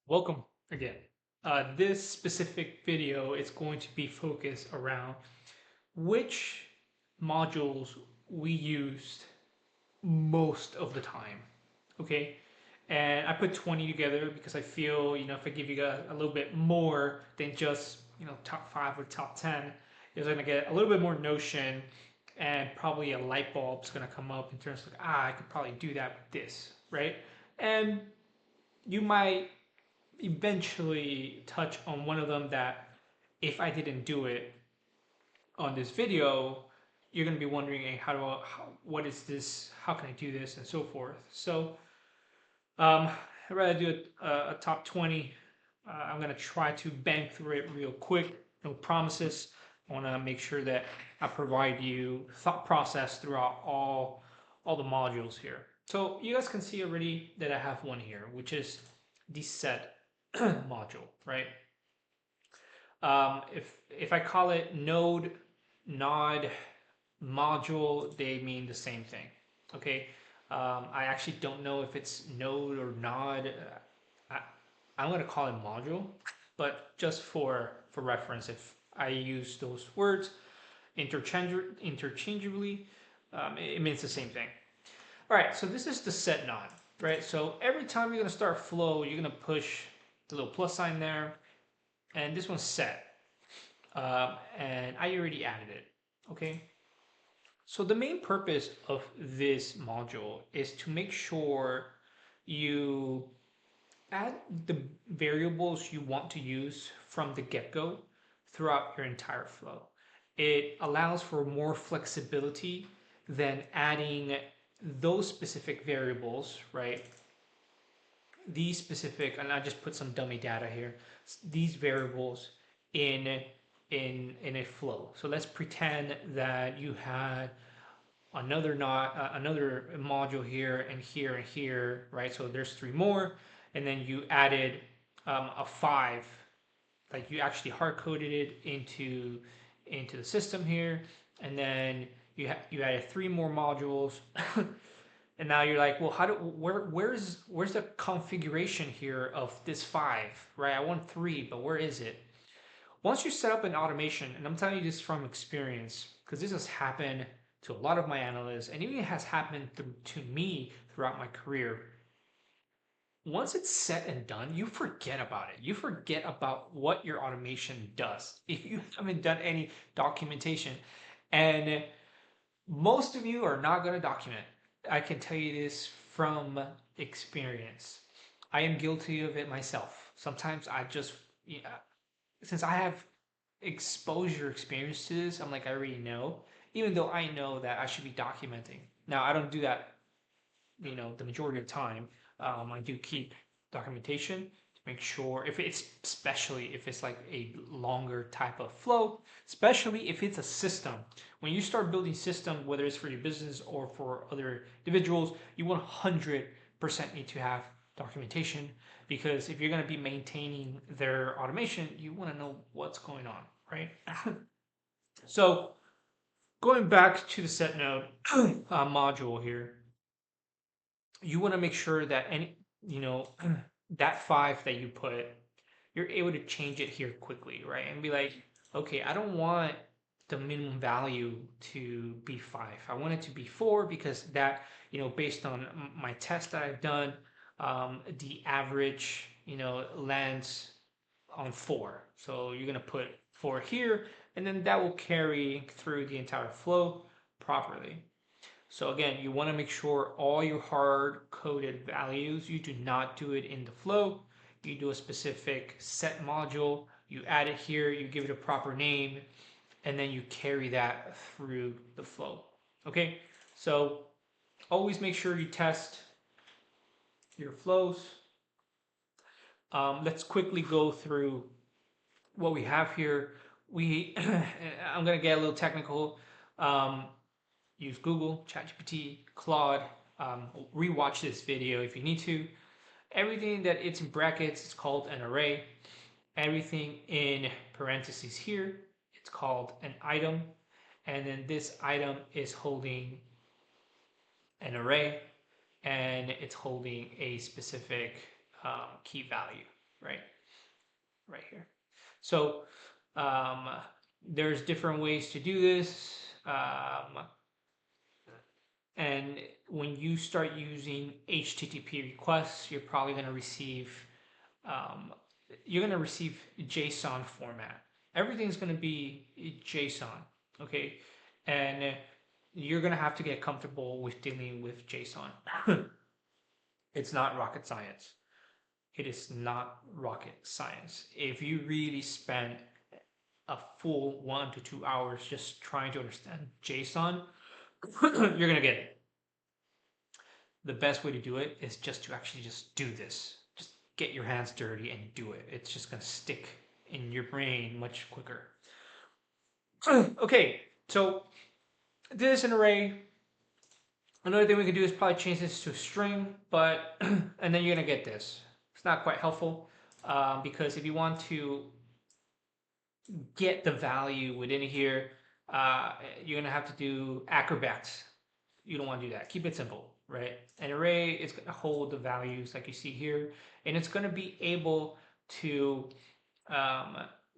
Welcome again. This specific video is going to be focused around which modules we used most of the time. Okay, and I put 20 together because I feel, if I give you guys a little bit more than just, top 5 or top 10, you're going to get a little bit more notion, and probably a light bulb's going to come up in terms of, I could probably do that with this, right? And you might eventually touch on one of them that if I didn't do it on this video, you're going to be wondering, hey, what is this? How can I do this? And so forth. So I'd rather do a top 20. I'm going to try to bang through it real quick. No promises. I want to make sure that I provide you thought process throughout all the modules here. So you guys can see already that I have one here, which is the set module, right? If I call it node, nod, module, they mean the same thing. Okay. I actually don't know if it's node or nod. I, I'm gonna call it module, but just for reference, if I use those words interchangeably, it means the same thing. All right, so this is the set node, right? So every time you're gonna start flow, you're gonna push the little plus sign there, and this one's set, and I already added it. Okay. So the main purpose of this module is to make sure you add the variables you want to use from the get-go throughout your entire flow. It allows for more flexibility than adding those specific variables, right? These specific, and I just put some dummy data here, these variables in in a flow. So let's pretend that you had another module here and here and here, right? So there's three more, and then you added a five, like you actually hard coded it into the system here, and then you added three more modules. And now you're like, well, where's the configuration here of this five, right? I want three, but where is it? Once you set up an automation, and I'm telling you this from experience, because this has happened to a lot of my analysts, and even has happened to me throughout my career. Once it's set and done, you forget about it. You forget about what your automation does if you haven't done any documentation. And most of you are not going to document. I can tell you this from experience. I am guilty of it myself. Sometimes I just, yeah, since I have exposure experience to this, I'm like, I already know, even though I know that I should be documenting. Now, I don't do that, the majority of the time. I do keep documentation to make sure if it's, especially if it's like a longer type of flow, especially if it's a system. When you start building system, whether it's for your business or for other individuals, you 100% need to have documentation, because if you're going to be maintaining their automation, you want to know what's going on, right? So going back to the set node module here, you want to make sure that that five that you put, you're able to change it here quickly, right? And be like, okay, I don't want the minimum value to be five. I want it to be four, because that, based on my test that I've done, the average, lands on four. So you're gonna put four here, and then that will carry through the entire flow properly. So again, you want to make sure all your hard-coded values, you do not do it in the flow. You do a specific set module, you add it here, you give it a proper name, and then you carry that through the flow. Okay, so always make sure you test your flows. Let's quickly go through what we have here. I'm gonna get a little technical. Use Google, ChatGPT, Claude. Rewatch this video if you need to. Everything that it's in brackets is called an array. Everything in parentheses here, it's called an item. And then this item is holding an array, and it's holding a specific key value. right here. So there's different ways to do this. And when you start using HTTP requests, you're probably going to receive JSON format. Everything's going to be JSON, okay? And you're going to have to get comfortable with dealing with JSON. It's not rocket science. It is not rocket science. If you really spend a full 1 to 2 hours just trying to understand JSON, you're going to get it. The best way to do it is just to actually just do this. Just get your hands dirty and do it. It's just going to stick in your brain much quicker. Okay, so this is an array. Another thing we can do is probably change this to a string, but and then you're going to get this. It's not quite helpful because if you want to get the value within here, you're going to have to do acrobats. You don't want to do that. Keep it simple, right? An array is going to hold the values like you see here, and it's going to be able to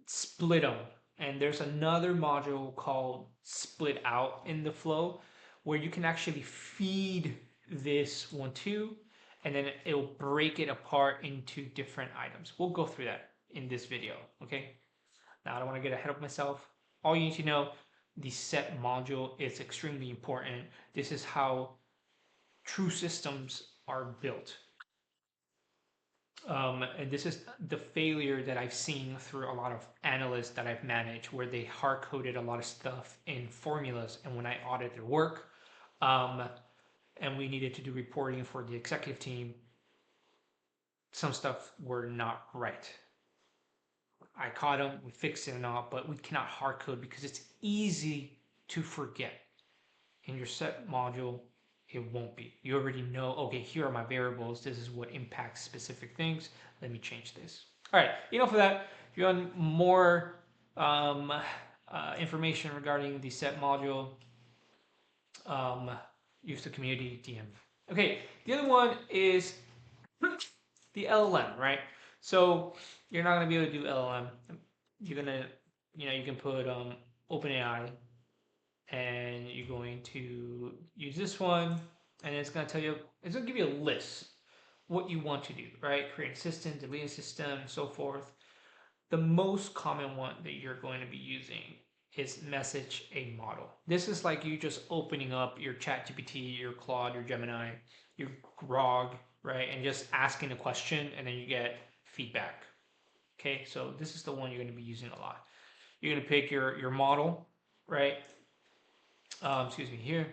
split them. And there's another module called split out in the flow where you can actually feed this one too, and then it'll break it apart into different items. We'll go through that in this video, okay? Now, I don't want to get ahead of myself. All you need to know, the set module is extremely important. This is how true systems are built. And this is the failure that I've seen through a lot of analysts that I've managed, where they hard-coded a lot of stuff in formulas. And when I audited their work, and we needed to do reporting for the executive team, some stuff were not right. I caught them, we fixed it and all, but we cannot hard code because it's easy to forget. In your set module, it won't be. You already know, okay, here are my variables. This is what impacts specific things. Let me change this. All right, enough of that. If you want more information regarding the set module, use the community DM. Okay, the other one is the LLM, right? So you're not going to be able to do LLM. You're going to, you can put OpenAI, and you're going to use this one, and it's going to tell you, it's going to give you a list what you want to do, right? Create a system, delete a system, and so forth. The most common one that you're going to be using is message a model. This is like you just opening up your ChatGPT, your Claude, your Gemini, your Grok, right? And just asking a question, and then you get feedback. Okay, so this is the one you're going to be using a lot. You're going to pick your model, right? Excuse me, here,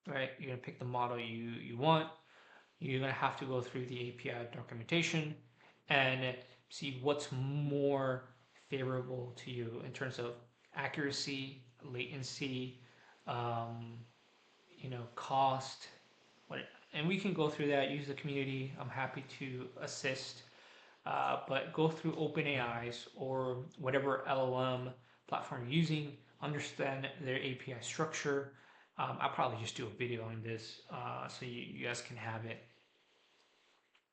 right? You're going to pick the model you want. You're going to have to go through the API documentation and see what's more favorable to you in terms of accuracy, latency, cost, and we can go through that, use the community. I'm happy to assist, but go through OpenAI's or whatever LLM platform you're using, understand their API structure. I'll probably just do a video on this so you guys can have it.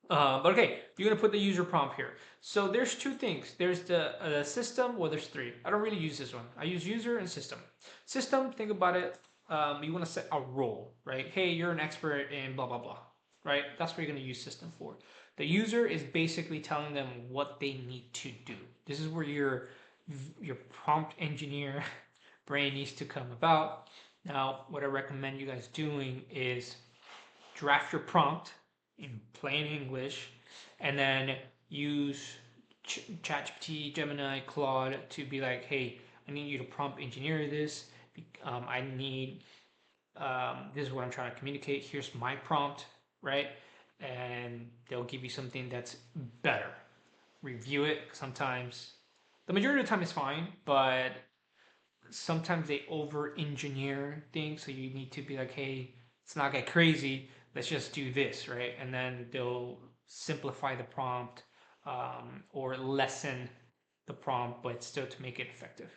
But okay, you're going to put the user prompt here. So there's two things. There's the system, well, there's three. I don't really use this one. I use user and system. System, think about it. You want to set a role, right? Hey, you're an expert in blah, blah, blah, right? That's what you're going to use system for. The user is basically telling them what they need to do. This is where your prompt engineer brain needs to come about. Now, what I recommend you guys doing is draft your prompt in plain English, and then use ChatGPT, Gemini, Claude to be like, hey, I need you to prompt engineer this. I need, this is what I'm trying to communicate. Here's my prompt, right? And they'll give you something that's better. Review it. Sometimes, the majority of the time is fine, but sometimes they over-engineer things. So you need to be like, hey, let's not get crazy. Let's just do this, right? And then they'll simplify the prompt or lessen the prompt, but still to make it effective.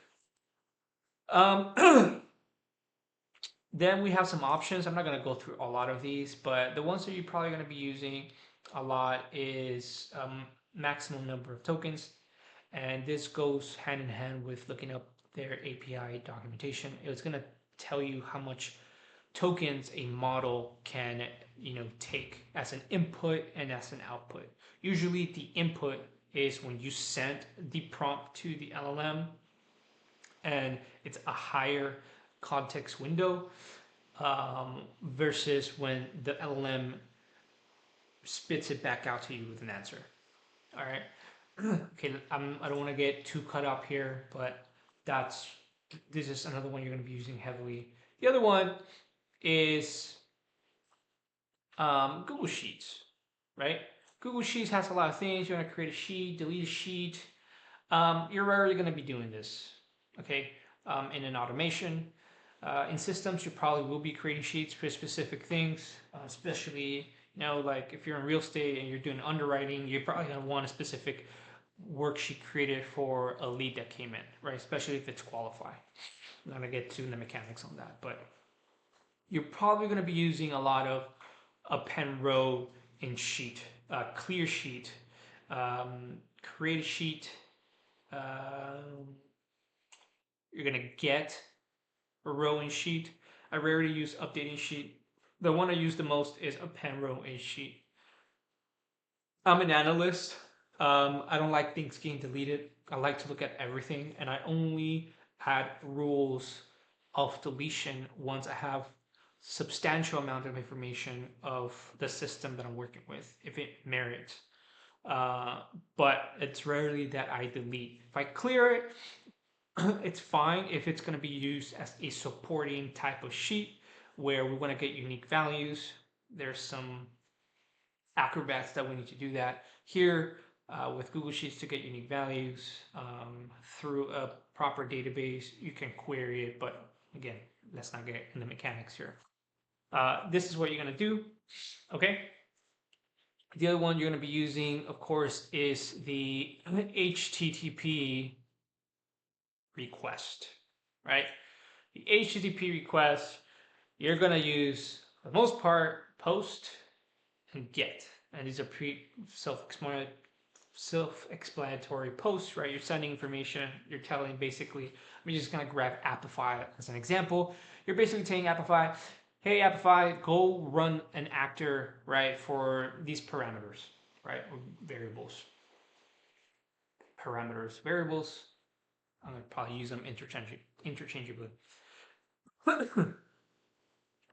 Then we have some options. I'm not going to go through a lot of these, but the ones that you're probably going to be using a lot is maximum number of tokens. And this goes hand in hand with looking up their API documentation. It's going to tell you how much tokens a model can take as an input and as an output. Usually the input is when you send the prompt to the LLM, and it's a higher context window versus when the LLM spits it back out to you with an answer. All right. Okay, I don't want to get too cut up here, but this is another one you're going to be using heavily. The other one is Google Sheets, right? Google Sheets has a lot of things. You're going to create a sheet, delete a sheet. You're already going to be doing this, okay, in an automation. In systems, you probably will be creating sheets for specific things, especially, like if you're in real estate and you're doing underwriting, you're probably going to want a specific worksheet created for a lead that came in, right? Especially if it's qualified. I'm not going to get to the mechanics on that, but you're probably going to be using a lot of append row in sheet, clear sheet, create a sheet. You're going to get a row in sheet. I rarely use updating sheet. The one I use the most is append row in sheet. I'm an analyst. I don't like things getting deleted. I like to look at everything, and I only add rules of deletion once I have substantial amount of information of the system that I'm working with, if it merits. But it's rarely that I delete. If I clear it, it's fine if it's going to be used as a supporting type of sheet where we want to get unique values. There's some acrobats that we need to do that. Here, with Google Sheets, to get unique values through a proper database, you can query it, but again, let's not get in the mechanics here. This is what you're going to do, okay? The other one you're going to be using, of course, is the HTTP request, right? The HTTP request, you're going to use, for the most part, post and get. And these are self-explanatory posts, right? You're sending information, you're telling basically, I'm just going to grab Appify as an example. You're basically telling Appify, hey, Appify, go run an actor, right, for these parameters, right, or variables. Parameters, variables. I'm going to probably use them interchangeably.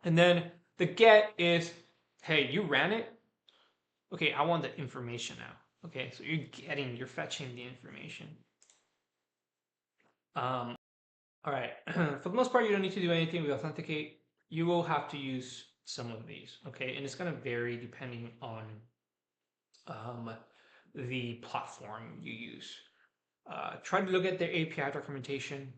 And then the get is, hey, you ran it. Okay, I want the information now. Okay, so you're fetching the information. All right, for the most part, you don't need to do anything with authenticate. You will have to use some of these, okay? And it's going to vary depending on the platform you use. Try to look at their API documentation.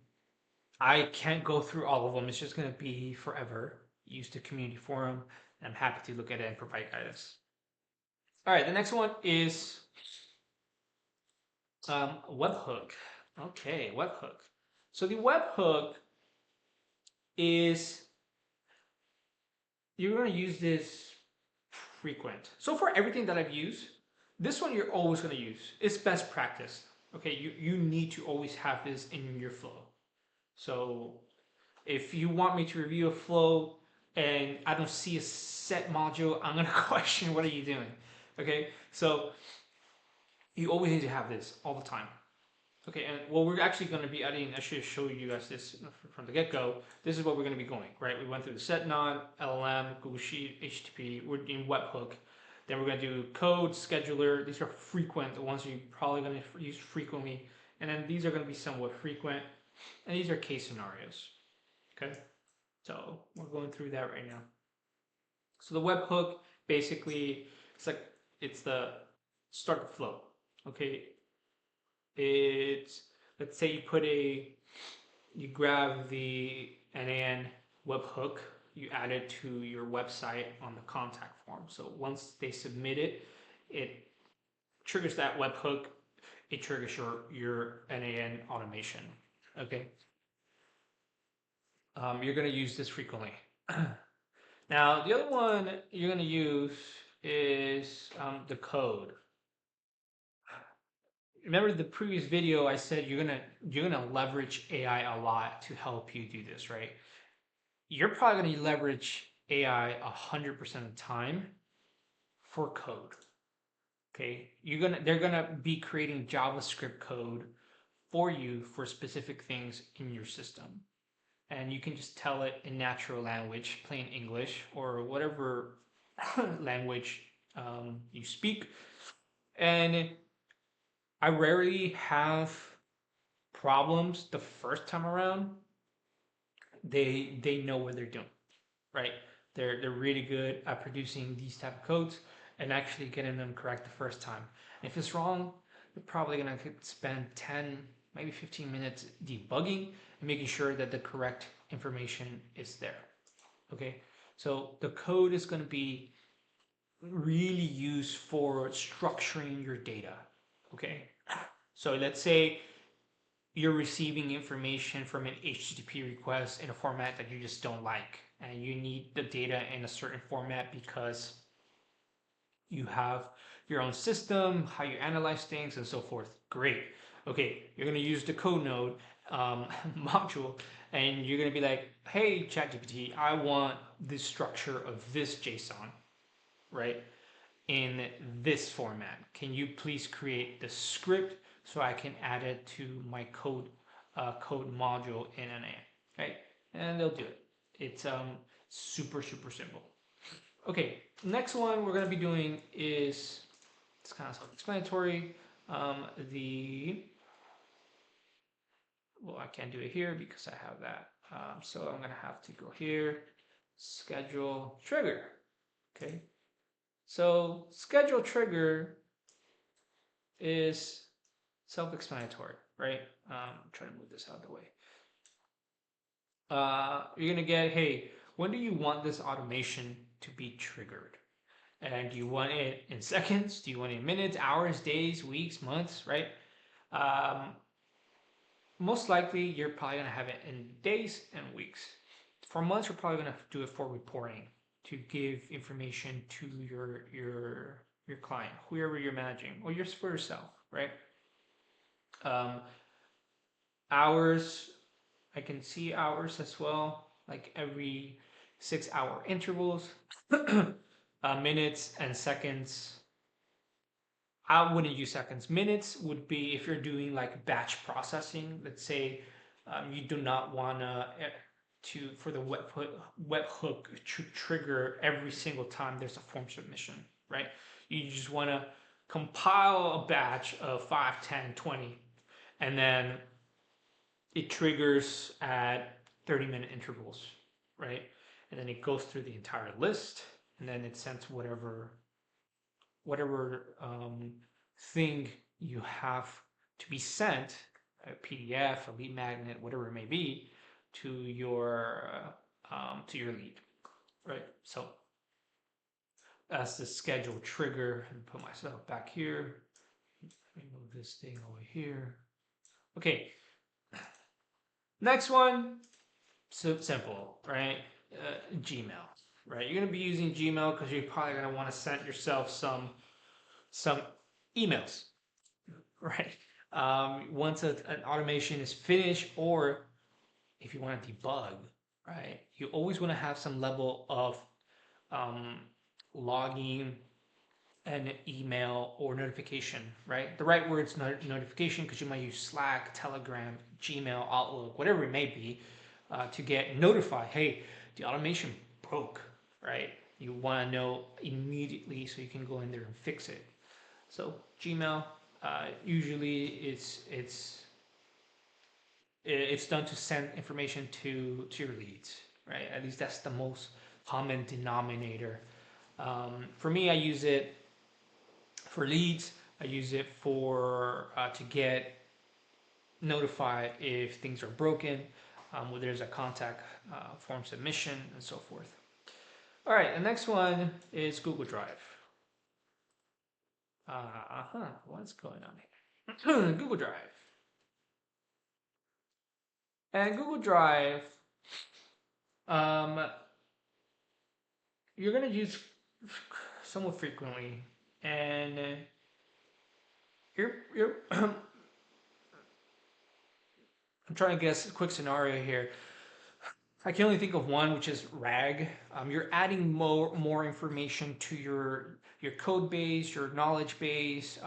I can't go through all of them. It's just going to be forever. Use the community forum, and I'm happy to look at it and provide guidance. All right, the next one is Webhook. Okay, Webhook. So the Webhook is, you're going to use this frequent. So for everything that I've used, this one you're always going to use. It's best practice. Okay, you need to always have this in your flow. So if you want me to review a flow and I don't see a set module, I'm going to question, what are you doing? Okay, so you always need to have this all the time. Okay, and what we're actually going to be adding, I should show you guys this from the get-go. This is what we're going to be going, right? We went through the set node, LLM, Google Sheet, HTTP, we're doing Webhook. Then we're going to do code, scheduler. These are frequent, the ones you're probably going to use frequently. And then these are going to be somewhat frequent. And these are case scenarios, okay? So we're going through that right now. So the webhook, basically, it's the start flow, okay? It's, let's say you grab the N8N webhook, you add it to your website on the contact form. So once they submit it, it triggers that webhook, it triggers your N8N automation, okay? You're gonna use this frequently. Now, the other one you're gonna use is the code. Remember the previous video I said you're gonna leverage AI a lot to help you do this, right? You're probably gonna leverage AI 100% of the time for code. Okay, they're gonna be creating JavaScript code for you for specific things in your system, and you can just tell it in natural language, plain English, or whatever language you speak. And I rarely have problems the first time around. They know what they're doing, right? They're really good at producing these type of codes and actually getting them correct the first time. And if it's wrong, you're probably gonna spend 10, maybe 15 minutes debugging and making sure that the correct information is there. Okay, so the code is going to be really used for structuring your data. Okay, so let's say you're receiving information from an HTTP request in a format that you just don't like, and you need the data in a certain format because you have your own system, how you analyze things, and so forth. Great. Okay, you're going to use the code node module, and you're going to be like, hey, ChatGPT, I want the structure of this JSON, right, in this format. Can you please create the script so I can add it to my code module in N8N, right? And they'll do it. It's super simple. Okay, next one we're going to be doing is, it's kind of self-explanatory. Well, I can't do it here because I have that. So I'm going to have to go here, schedule trigger. Okay, so schedule trigger is self-explanatory, right? I'm trying to move this out of the way. You're going to get, hey, when do you want this automation to be triggered? And do you want it in seconds? Do you want it in minutes, hours, days, weeks, months, right? Most likely, you're probably going to have it in days and weeks. For months, you're probably going to do it for reporting, to give information to your client, whoever you're managing, or just for yourself, right? Hours, I can see hours as well, like every 6-hour intervals. Minutes and seconds, I wouldn't use seconds. Minutes would be if you're doing like batch processing. Let's say you do not want to for the webhook to trigger every single time there's a form submission, right? You just want to compile a batch of 5, 10, 20, and then it triggers at 30-minute intervals, right? And then it goes through the entire list, and then it sends whatever thing you have to be sent, a PDF, a lead magnet, whatever it may be, to your lead, right? So that's the schedule trigger. And put myself back here. Let me move this thing over here. Okay. Next one, so simple, right? Gmail, right? You're gonna be using Gmail because you're probably gonna want to send yourself some emails, right? Once an automation is finished, or if you want to debug, right? You always want to have some level of logging an email or notification, right? The right word's notification because you might use Slack, Telegram, Gmail, Outlook, whatever it may be, to get notified. Hey, the automation broke, right? You want to know immediately so you can go in there and fix it. So Gmail, usually it's done to send information to your leads, right? At least that's the most common denominator. For me, I use it for leads. I use it for to get notified if things are broken, whether there's a contact form submission, and so forth. All right, the next one is Google Drive. What's going on here? Google Drive. And Google Drive, you're going to use somewhat frequently, and you're I'm trying to guess a quick scenario here. I can only think of one, which is RAG. You're adding more information to your code base, your knowledge base,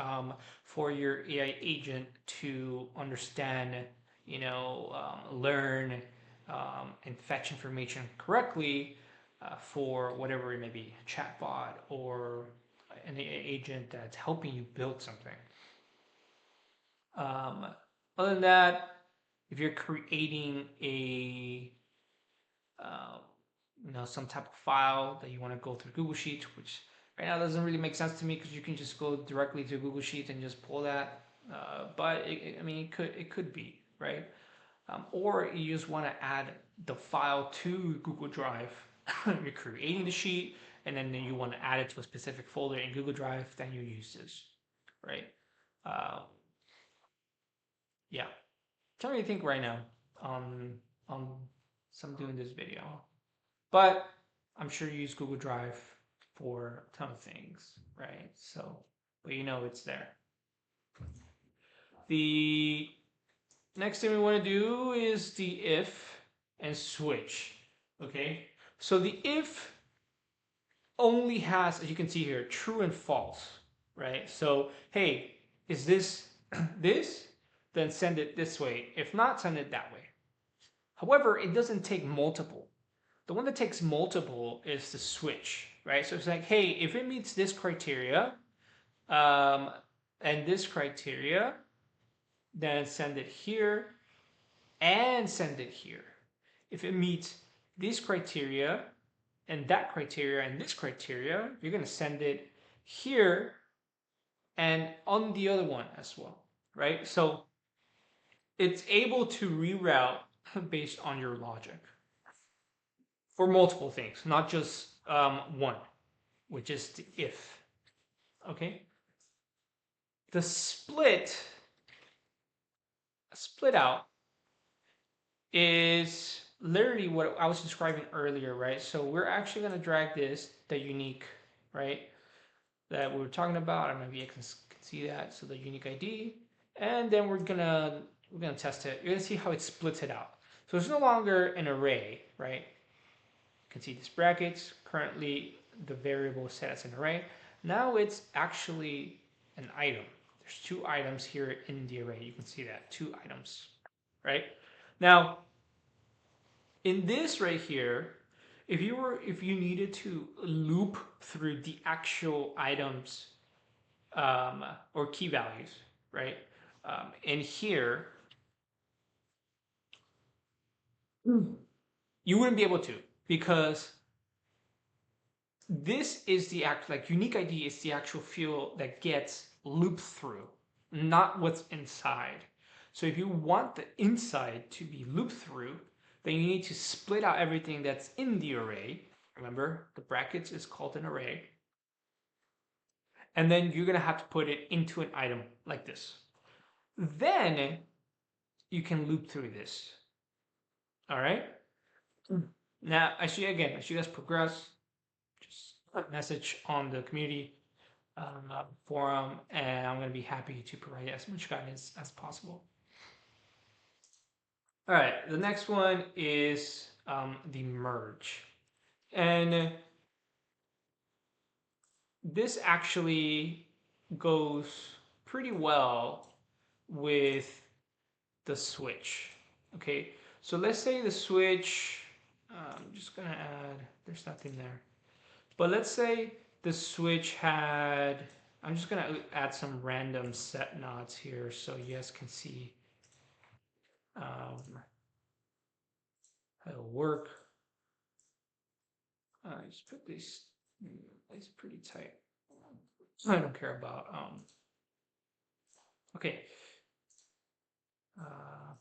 for your AI agent to understand, learn, and fetch information correctly, for whatever it may be, a chatbot or an AI agent that's helping you build something. Other than that, if you're creating a some type of file that you want to go through Google Sheets, which right now doesn't really make sense to me because you can just go directly to Google Sheets and just pull that. But it could be right, or you just want to add the file to Google Drive. You're creating the sheet, and then you want to add it to a specific folder in Google Drive. Then you use this, right? Yeah. Tell me what you think right now on some doing this video. But I'm sure you use Google Drive for a ton of things, right? So, but it's there. The next thing we want to do is the if and switch. Okay, so the if only has, as you can see here, true and false, right? So, hey, is this this? Then send it this way. If not, send it that way. However, it doesn't take multiple. The one that takes multiple is the switch, right? So it's like, hey, if it meets this criteria, and this criteria, then send it here and send it here. If it meets this criteria and that criteria and this criteria, you're going to send it here and on the other one as well, right? So it's able to reroute based on your logic for multiple things, not just one, which is the if. Okay. The split out is literally what I was describing earlier, right? So we're actually going to drag the unique, right, that we were talking about. I don't know if you can see that. So the unique ID, and then we're gonna test it. You're gonna see how it splits it out. So it's no longer an array, right? You can see these brackets. Currently, the variable is set as an array. Now it's actually an item. There's 2 items here in the array. You can see that, 2 items, right? Now, in this right here, if you needed to loop through the actual items, or key values, right? In here, you wouldn't be able to, because this is the unique ID is the actual field that gets looped through, not what's inside. So if you want the inside to be looped through, then you need to split out everything that's in the array. Remember, the brackets is called an array. And then you're going to have to put it into an item like this. Then you can loop through this. All right. Now, as you guys progress, just message on the community forum, and I'm going to be happy to provide as much guidance as possible. All right, the next one is the merge. And this actually goes pretty well with the switch. Okay, so let's say the switch, I'm just gonna add, there's nothing there. But let's say the switch had, I'm just gonna add some random set nodes here so you guys can see how it'll work. I just put these, it's pretty tight. I don't care about, okay.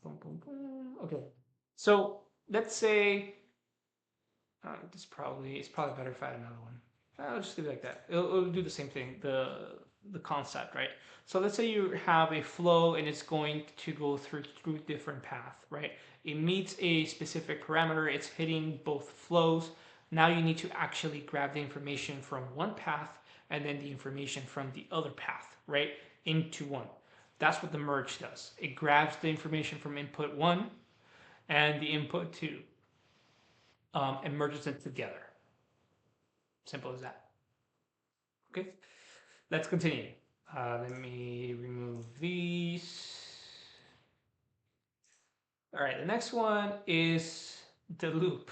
Boom, boom, boom. Okay, so let's say it's probably better if I add another one. I'll just leave it like that. It'll do the same thing, the concept, right? So let's say you have a flow and it's going to go through different paths, right? It meets a specific parameter, it's hitting both flows. Now you need to actually grab the information from one path and then the information from the other path, right, into one. That's what the merge does. It grabs the information from input 1 and the input 2 and merges them together. Simple as that. Okay, let's continue. Let me remove these. All right, the next one is the loop.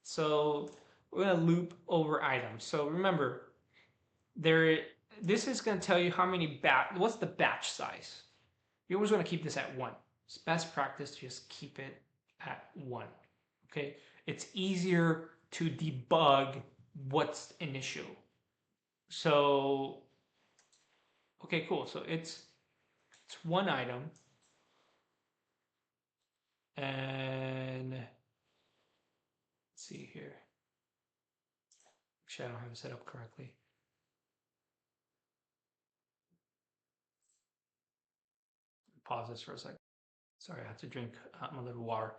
So we're gonna loop over items. So remember, this is gonna tell you how many what's the batch size. You always want to keep this at 1. It's best practice to just keep it at 1. Okay, it's easier to debug what's initial. So okay, cool. So it's one item, and let's see here. Actually, I don't have it set up correctly. Pause this for a second. Sorry, I have to drink a little water.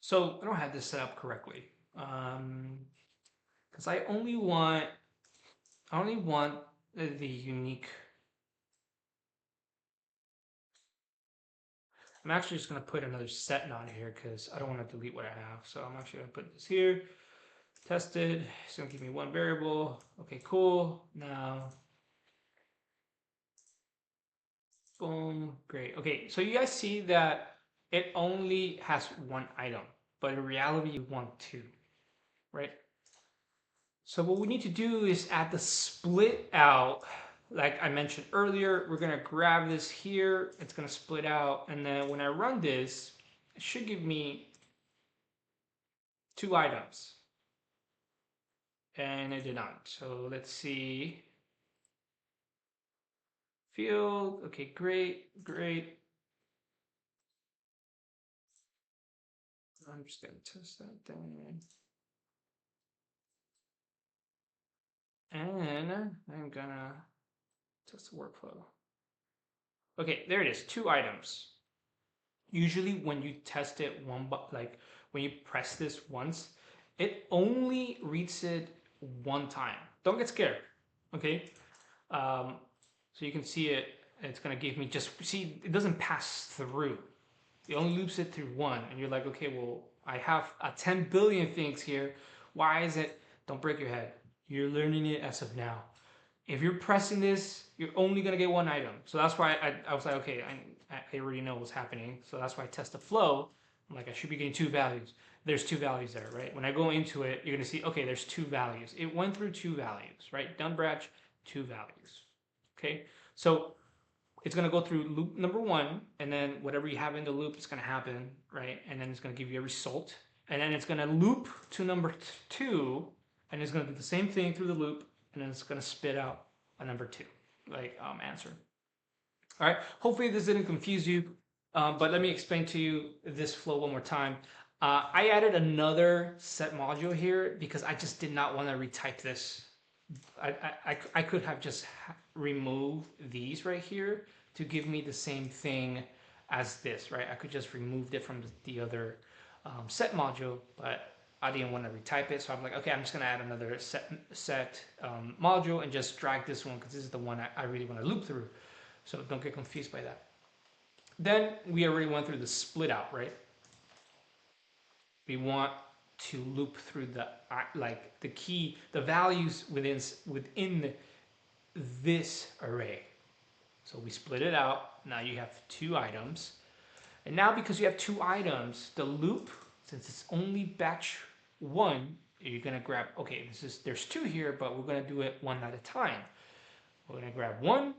So I don't have this set up correctly because I only want the unique. I'm actually just going to put another set on here because I don't want to delete what I have. So I'm actually going to put this here. Tested. It's going to give me one variable. Okay, cool. Now, boom. Great. Okay, so you guys see that it only has one item, but in reality, you want 2, right? So what we need to do is add the split out. Like I mentioned earlier, we're going to grab this here. It's going to split out. And then when I run this, it should give me 2 items. And it did not. So let's see. Field. Okay, great, great. I'm just going to test that thing. And I'm going to test the workflow. Okay, there it is. 2 items. Usually when you test it when you press this once, it only reads it 1 time. Don't get scared, okay? So you can see it, it's gonna give me it doesn't pass through. It only loops it through 1, and you're like, okay, well, I have 10 billion things here. Why is it? Don't break your head. You're learning it as of now. If you're pressing this, you're only gonna get 1 item. So that's why I was like, okay, I already know what's happening. So that's why I test the flow. I'm like, I should be getting 2 values. There's 2 values there, right? When I go into it, you're gonna see, okay, there's 2 values. It went through 2 values, right? Done branch, 2 values. Okay, so it's gonna go through loop number 1, and then whatever you have in the loop is gonna happen, right? And then it's gonna give you a result, and then it's gonna loop to number 2, and it's gonna do the same thing through the loop, and then it's gonna spit out a number 2, like answer. All right. Hopefully this didn't confuse you, but let me explain to you this flow one more time. I added another set module here because I just did not want to retype this. I could have just removed these right here to give me the same thing as this, right? I could just remove it from the other set module, but I didn't want to retype it. So I'm like, okay, I'm just going to add another set module and just drag this one because this is the one I really want to loop through. So don't get confused by that. Then we already went through the split out, right? We want to loop through the values within this array. So we split it out. Now you have 2 items. And now because you have 2 items, the loop, since it's only batch 1, you're gonna grab, okay, there's 2 here, but we're gonna do it 1 at a time. We're gonna grab 1.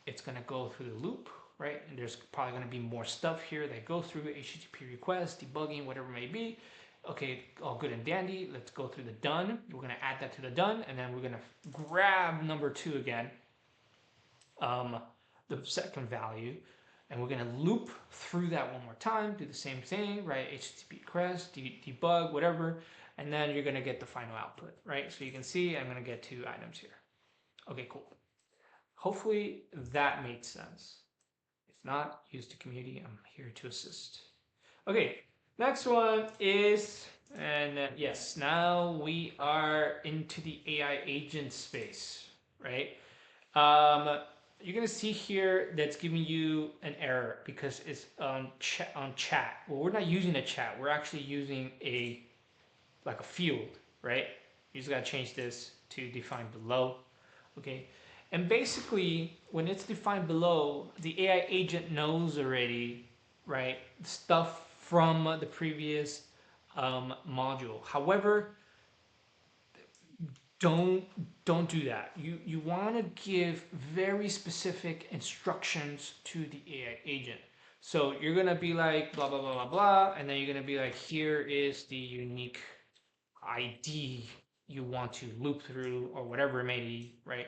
It's going to go through the loop, right? And there's probably going to be more stuff here that goes through HTTP requests, debugging, whatever it may be. Okay, all good and dandy. Let's go through the done. We're going to add that to the done, and then we're going to grab number 2 again, the second value, and we're going to loop through that one more time, do the same thing, right? HTTP request, debug, whatever, and then you're going to get the final output, right? So you can see I'm going to get 2 items here. Okay, cool. Hopefully that made sense. If not, use the community. I'm here to assist. Okay, next one is And yes, now we are into the AI agent space, right? Um, you're gonna see here that's giving you an error because it's on chat. Well, we're not using a chat. We're actually using like a field, right? You just gotta change this to define below, okay? And basically, when it's defined below, the AI agent knows already, right, stuff from the previous module. However, don't don't do that. You want to give very specific instructions to the AI agent. So you're gonna be like blah blah blah blah blah, and then you're gonna be like, here is the unique ID you want to loop through or whatever it may be, right?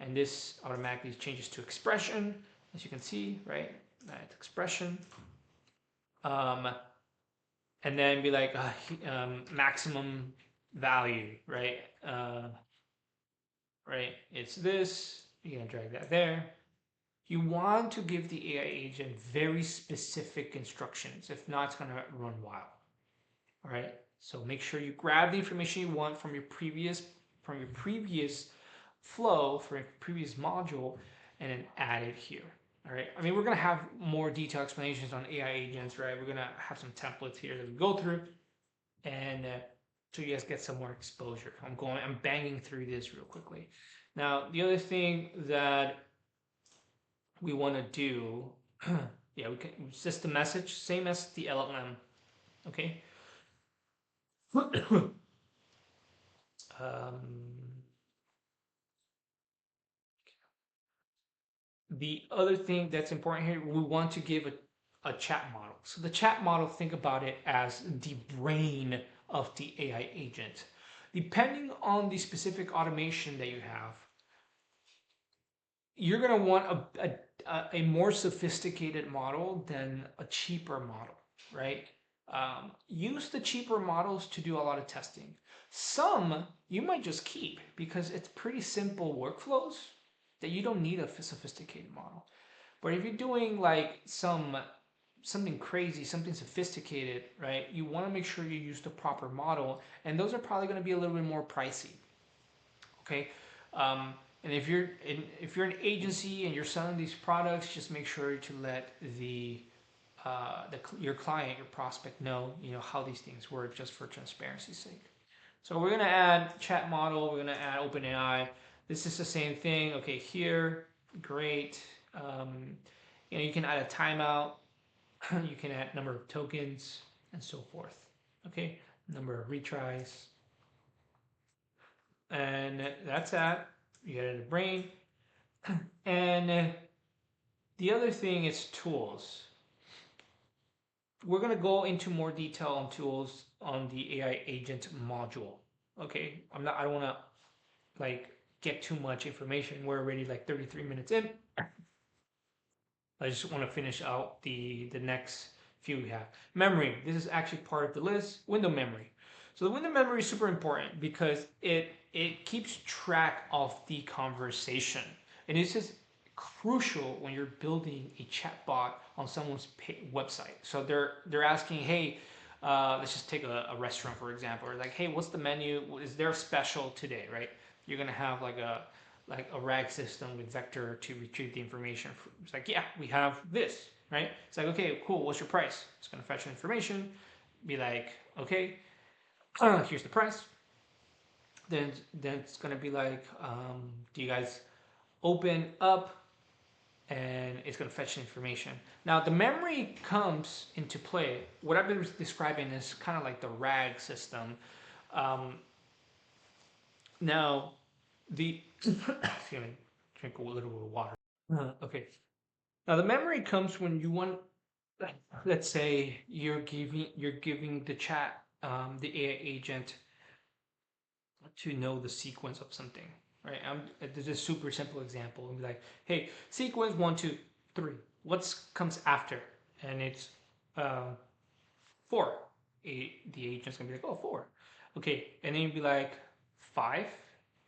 And this automatically changes to expression, as you can see, right? That's expression. And then be like maximum value, right? Right? It's this. You're gonna drag that there. You want to give the AI agent very specific instructions. If not, it's gonna run wild. All right. So make sure you grab the information you want from your previous flow, from your previous module, and then add it here. All right. I mean, we're gonna have more detailed explanations on AI agents, right? We're gonna have some templates here that we go through, and so you guys get some more exposure. I'm banging through this real quickly. Now, the other thing that we want to do, yeah, we can system message, same as the LLM, okay? The other thing that's important here, we want to give a chat model. So the chat model, think about it as the brain of the AI agent. Depending on the specific automation that you have, you're going to want a more sophisticated model than a cheaper model, right? Use the cheaper models to do a lot of testing. Some you might just keep because it's pretty simple workflows that you don't need a sophisticated model. But if you're doing like something crazy, something sophisticated, right? You want to make sure you use the proper model, and those are probably going to be a little bit more pricey. Okay, and if you're an agency and you're selling these products, just make sure to let your client, your prospect know, how these things work, just for transparency's sake. So we're gonna add chat model. We're gonna add OpenAI. This is the same thing. Okay, here, great. You can add a timeout. You can add number of tokens and so forth. Okay, number of retries. And that's that. You get it in the brain. And the other thing is tools. We're going to go into more detail on tools on the AI agent module. Okay, I don't want to like get too much information. We're already like 33 minutes in. I just want to finish out the next few we have. Memory. This is actually part of the list. Window memory. So the window memory is super important because it keeps track of the conversation, and this is crucial when you're building a chatbot on someone's website. So they're asking, hey, let's just take a restaurant for example, or like, hey, what's the menu? Is there a special today? Right? You're gonna have like a RAG system with vector to retrieve the information. It's like, yeah, we have this, right? It's like, okay, cool. What's your price? It's gonna fetch information, be like, okay, here's the price. Then it's gonna be like, do you guys open up? And it's gonna fetch information. Now the memory comes into play. What I've been describing is kind of like the RAG system. Now the excuse me, drink a little bit of water. Okay. Now the memory comes when you want, let's say you're giving the chat, the AI agent, to know the sequence of something, right? This is a super simple example. I'm like, hey, sequence 1, 2, 3. What comes after? And it's 4. The agent's gonna be like, oh, 4. Okay, and then you'd be like 5.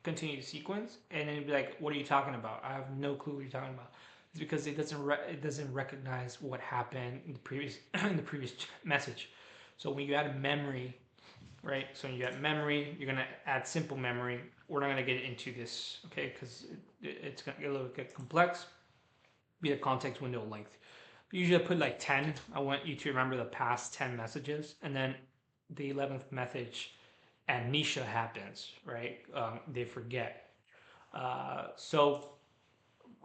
Continue the sequence, and then you'd be like, what are you talking about? I have no clue what you're talking about. It's because it doesn't recognize what happened in the previous in the previous message. So when you add a memory right? So you got memory, you're gonna add simple memory. We're not gonna get into this, okay, because it's gonna get a little bit complex. Be a context window length. Usually I put like 10. I want you to remember the past 10 messages, and then the 11th message, amnesia happens, right? They forget. So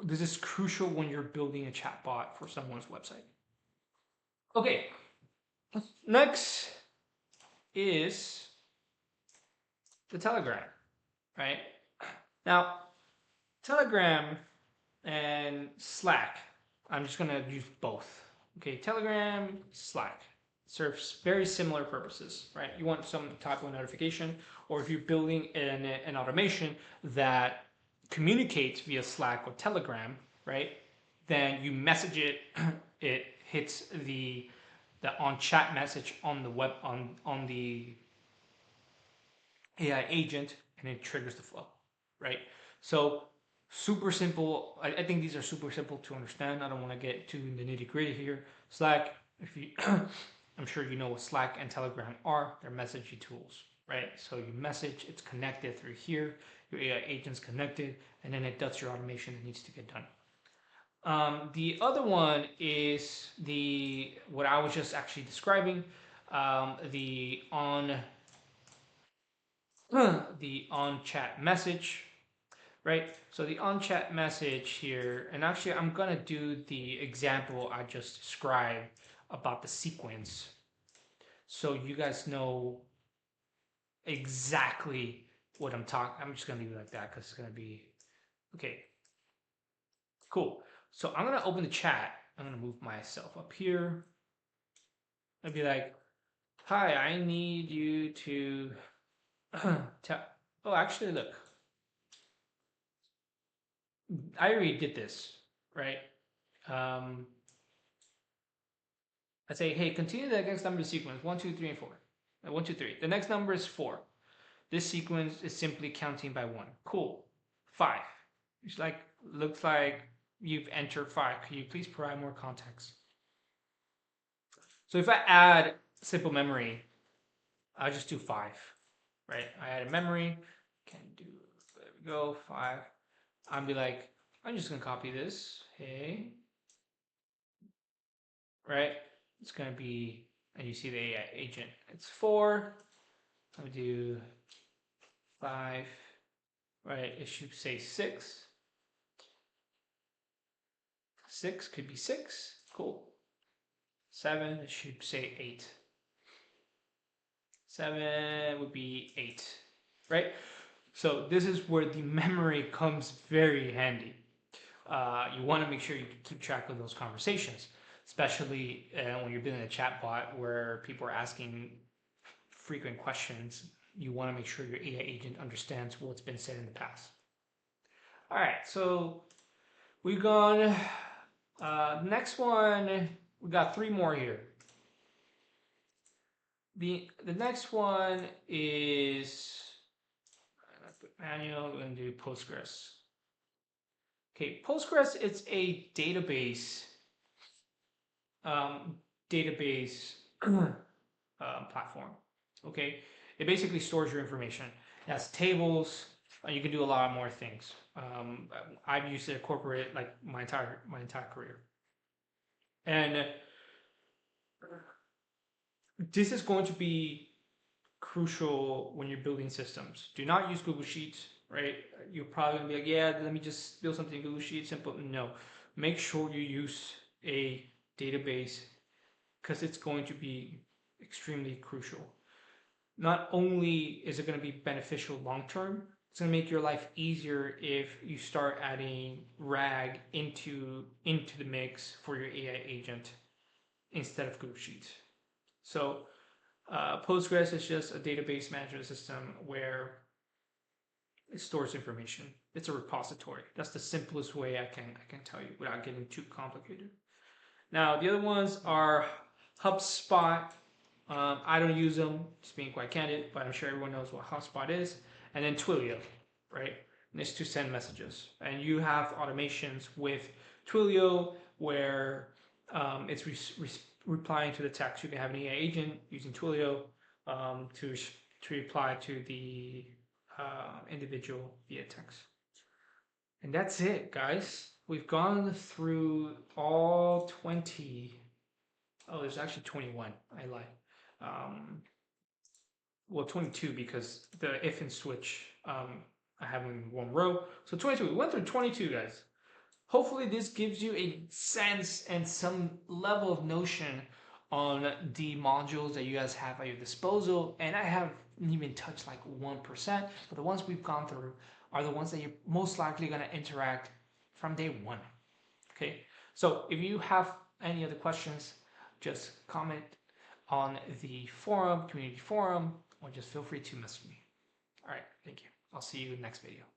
this is crucial when you're building a chatbot for someone's website. Okay, next is the Telegram, right? Now, Telegram and Slack, I'm just gonna use both. Okay, Telegram, Slack serves very similar purposes, right? You want some type of notification, or if you're building an automation that communicates via Slack or Telegram, right? Then you message it, it hits the on chat message on the web on the AI agent, and it triggers the flow, right? So super simple. I think these are super simple to understand. I don't want to get too in the nitty gritty here. Slack, if you, I'm sure you know what Slack and Telegram are. They're messaging tools, right? So you message, it's connected through here. Your AI agent's connected, and then it does your automation that needs to get done. The other one is what I was just actually describing, the on chat message, right? So the on chat message here, and actually I'm gonna do the example I just described about the sequence, so you guys know exactly what I'm talking. I'm just gonna leave it like that because it's gonna be okay. Cool. So I'm gonna open the chat. I'm gonna move myself up here. I'd be like, "Hi, I need you to tell." Oh, actually, look, I already did this, right? I say, "Hey, continue the next number sequence 1, 2, 3, and 4. 1, 2, 3. The next number is 4. This sequence is simply counting by 1. Cool. 5. It's like looks like you've entered 5. Can you please provide more context?" So if I add simple memory, I'll just do 5, right? I add a memory, can do, there we go, 5. I'll be like, I'm just gonna copy this, hey, right? It's gonna be, and you see the AI agent, it's 4. I'll do 5, right? It should say 6. 6 could be 6, cool. 7, it should say 8. 7 would be 8, right? So this is where the memory comes very handy. You want to make sure you keep track of those conversations, especially when you're building a chatbot where people are asking frequent questions. You want to make sure your AI agent understands what's been said in the past. All right, so we've gone. Next one, we got 3 more here. The next one is manual. We're going to do Postgres. Okay, Postgres, it's a database platform. Okay, it basically stores your information. It has tables. You can do a lot more things. I've used it to incorporate like my entire career, and this is going to be crucial when you're building systems. Do not use Google Sheets, right? You're probably gonna be like, yeah, let me just build something in Google Sheets, simple. No, make sure you use a database because it's going to be extremely crucial. Not only is it going to be beneficial long term, it's going to make your life easier if you start adding RAG into the mix for your AI agent instead of Google Sheets. So Postgres is just a database management system where it stores information. It's a repository. That's the simplest way I can tell you without getting too complicated. Now the other ones are HubSpot. I don't use them, just being quite candid, but I'm sure everyone knows what HubSpot is. And then Twilio, right? And it's to send messages. And you have automations with Twilio where it's replying to the text. You can have an AI agent using Twilio to to reply to the individual via text. And that's it, guys. We've gone through all 20. Oh, there's actually 21. I lied. Well, 22 because the if and switch I have in one row. So 22. We went through 22, guys. Hopefully this gives you a sense and some level of notion on the modules that you guys have at your disposal. And I haven't even touched like 1%, but the ones we've gone through are the ones that you're most likely going to interact from day one. Okay, so if you have any other questions, just comment on the forum, community forum, or just feel free to message me. All right, thank you. I'll see you in the next video.